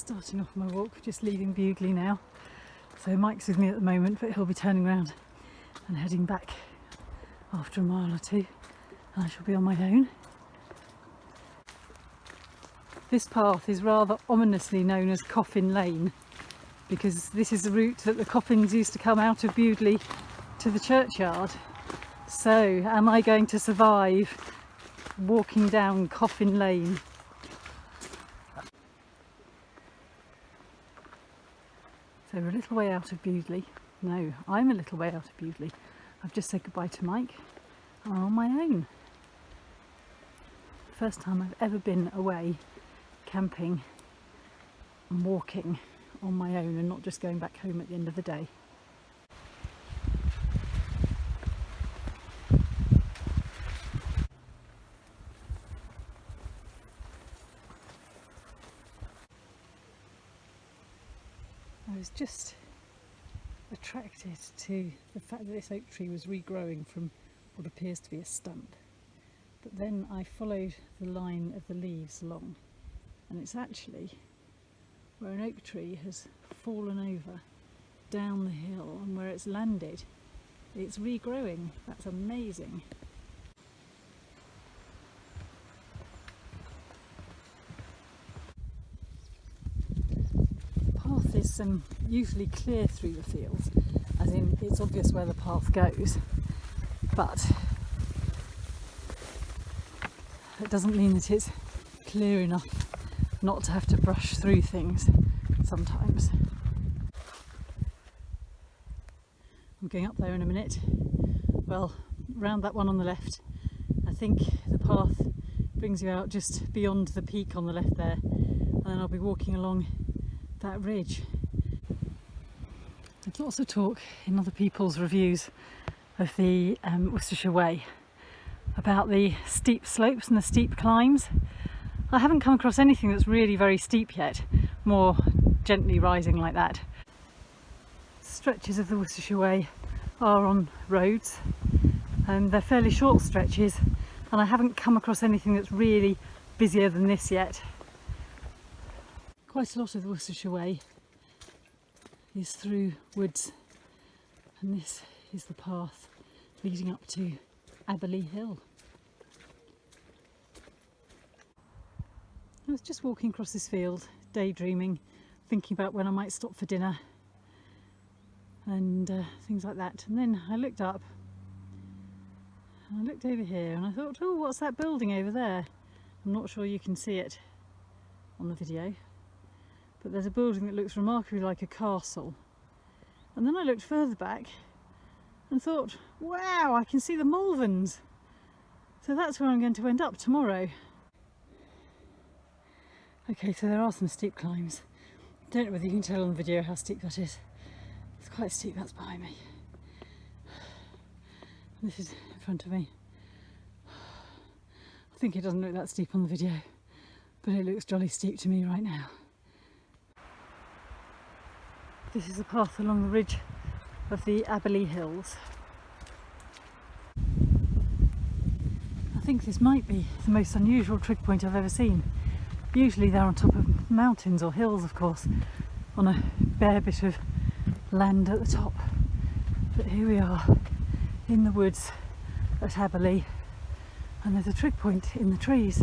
Starting off my walk, just leaving Bewdley now. So Mike's with me at the moment, but he'll be turning around and heading back after a mile or two, and I shall be on my own. This path is rather ominously known as Coffin Lane, because this is the route that the coffins used to come out of Bewdley to the churchyard. So, am I going to survive walking down Coffin Lane? So we're a little way out of Bewdley. No, I'm a little way out of Bewdley. I've just said goodbye to Mike. I'm on my own. First time I've ever been away camping and walking on my own and not just going back home at the end of the day. I was just attracted to the fact that this oak tree was regrowing from what appears to be a stump. But then I followed the line of the leaves along, and it's actually where an oak tree has fallen over down the hill, and where it's landed it's regrowing. That's amazing. The path is usually clear through the fields, as in it's obvious where the path goes, but it doesn't mean that it's clear enough not to have to brush through things sometimes. I'm going up there in a minute. Well, round that one on the left. I think the path brings you out just beyond the peak on the left there, and then I'll be walking along that ridge. There's lots of talk in other people's reviews of the Worcestershire Way about the steep slopes and the steep climbs. I haven't come across anything that's really very steep yet, more gently rising like that. Stretches of the Worcestershire Way are on roads, and they're fairly short stretches, and I haven't come across anything that's really busier than this yet. Quite a lot of the Worcestershire Way is through woods, and this is the path leading up to Aberley Hill. I was just walking across this field, daydreaming, thinking about when I might stop for dinner and things like that. And then I looked up and I looked over here and I thought, oh, what's that building over there? I'm not sure you can see it on the video, but there's a building that looks remarkably like a castle. And then I looked further back and thought, wow, I can see the Malverns. So that's where I'm going to end up tomorrow. Okay, so there are some steep climbs. Don't know whether you can tell on the video how steep that is. It's quite steep, that's behind me. This is in front of me. I think it doesn't look that steep on the video, but it looks jolly steep to me right now. This is a path along the ridge of the Aberley Hills. I think this might be the most unusual trig point I've ever seen. Usually they're on top of mountains or hills, of course, on a bare bit of land at the top. But here we are in the woods at Aberley, and there's a trig point in the trees.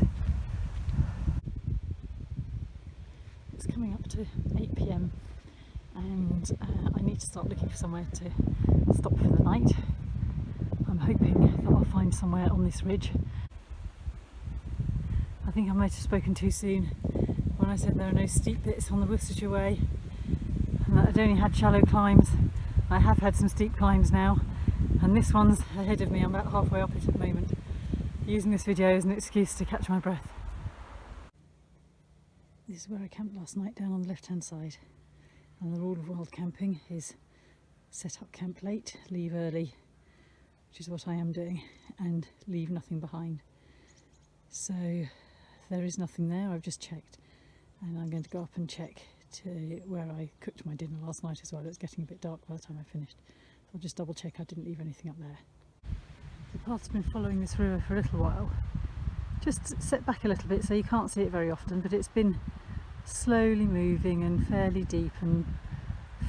It's coming up to 8 p.m. and I need to start looking for somewhere to stop for the night. I'm hoping that I'll find somewhere on this ridge. I think I might have spoken too soon when I said there are no steep bits on the Worcestershire Way and that I'd only had shallow climbs. I have had some steep climbs now, and this one's ahead of me. I'm about halfway up it at the moment, using this video as an excuse to catch my breath. This is where I camped last night, down on the left hand side, and the rule of wild camping is set up camp late, leave early, which is what I am doing, and leave nothing behind. So there is nothing there. I've just checked, and I'm going to go up and check to where I cooked my dinner last night as well. It was getting a bit dark by the time I finished, so I'll just double check I didn't leave anything up there. The path's been following this river for a little while, just set back a little bit so you can't see it very often, but it's been slowly moving and fairly deep and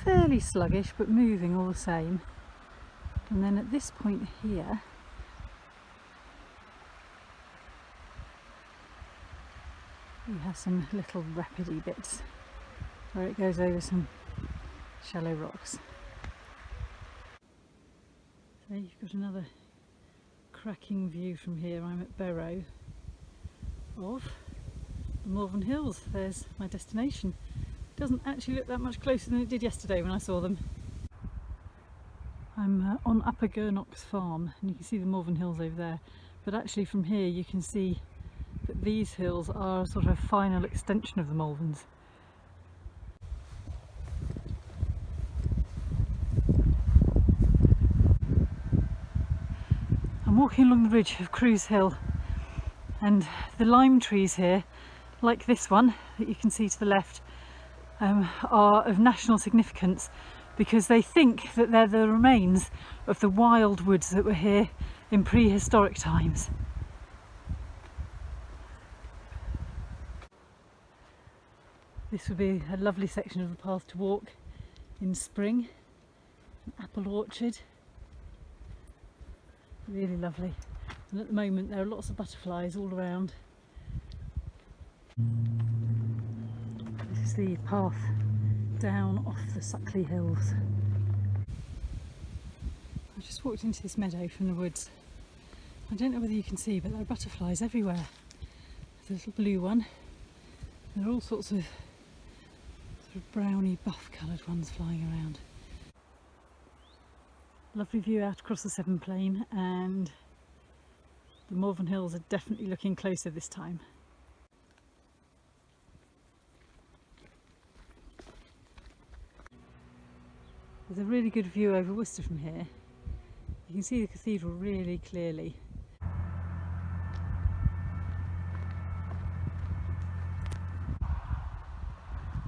fairly sluggish, but moving all the same. And then at this point here, you have some little rapidy bits where it goes over some shallow rocks. So you've got another cracking view from here. I'm at Barrow of the Malvern Hills. There's my destination. It doesn't actually look that much closer than it did yesterday when I saw them. I'm on Upper Gurnock's farm and you can see the Malvern Hills over there, but actually from here you can see that these hills are a sort of final extension of the Malverns. I'm walking along the ridge of Cruise Hill, and the lime trees here, like this one that you can see to the left, are of national significance because they think that they're the remains of the wild woods that were here in prehistoric times. This would be a lovely section of the path to walk in spring. An apple orchard. Really lovely. And at the moment there are lots of butterflies all around. This is the path down off the Suckley Hills. I just walked into this meadow from the woods. I don't know whether you can see, but there are butterflies everywhere. There's a little blue one. There are all sorts of browny buff coloured ones flying around. Lovely view out across the Severn Plain, and the Malvern Hills are definitely looking closer this time. There's a really good view over Worcester from here. You can see the cathedral really clearly.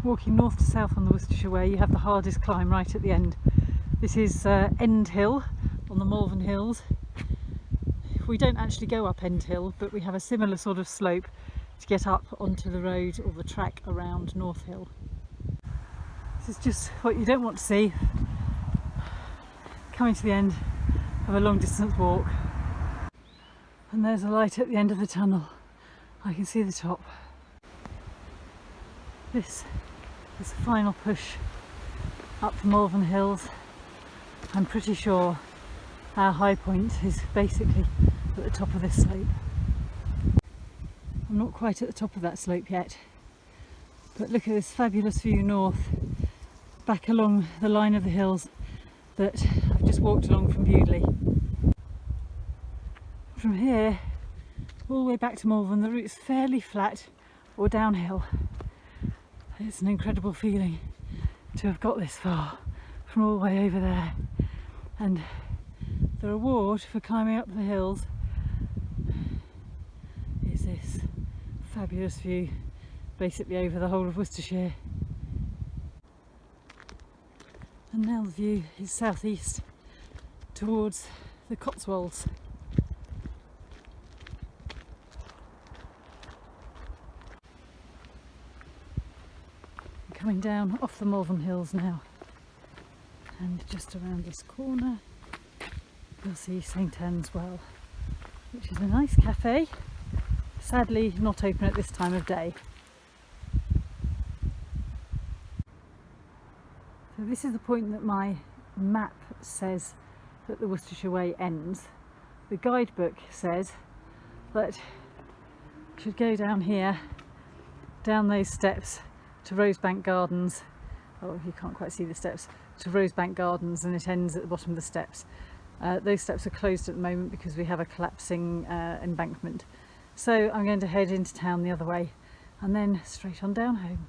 Walking north to south on the Worcestershire Way, you have the hardest climb right at the end. This is End Hill on the Malvern Hills. We don't actually go up End Hill, but we have a similar sort of slope to get up onto the road or the track around North Hill. This is just what you don't want to see. Coming to the end of a long distance walk. And there's a light at the end of the tunnel. I can see the top. This is the final push up the Malvern Hills. I'm pretty sure our high point is basically at the top of this slope. I'm not quite at the top of that slope yet, but look at this fabulous view north, back along the line of the hills that I've just walked along from Bewdley. From here all the way back to Malvern, the route's fairly flat or downhill. It's an incredible feeling to have got this far from all the way over there, and the reward for climbing up the hills is this fabulous view basically over the whole of Worcestershire. And now the view is southeast towards the Cotswolds. Coming down off the Malvern Hills now, and just around this corner you'll see St Anne's Well, which is a nice cafe, sadly not open at this time of day. So this is the point that my map says that the Worcestershire Way ends. The guidebook says that you should go down here, down those steps to Rosebank Gardens. Oh, you can't quite see the steps. To Rosebank Gardens, and it ends at the bottom of the steps. Those steps are closed at the moment because we have a collapsing embankment. So I'm going to head into town the other way and then straight on down home.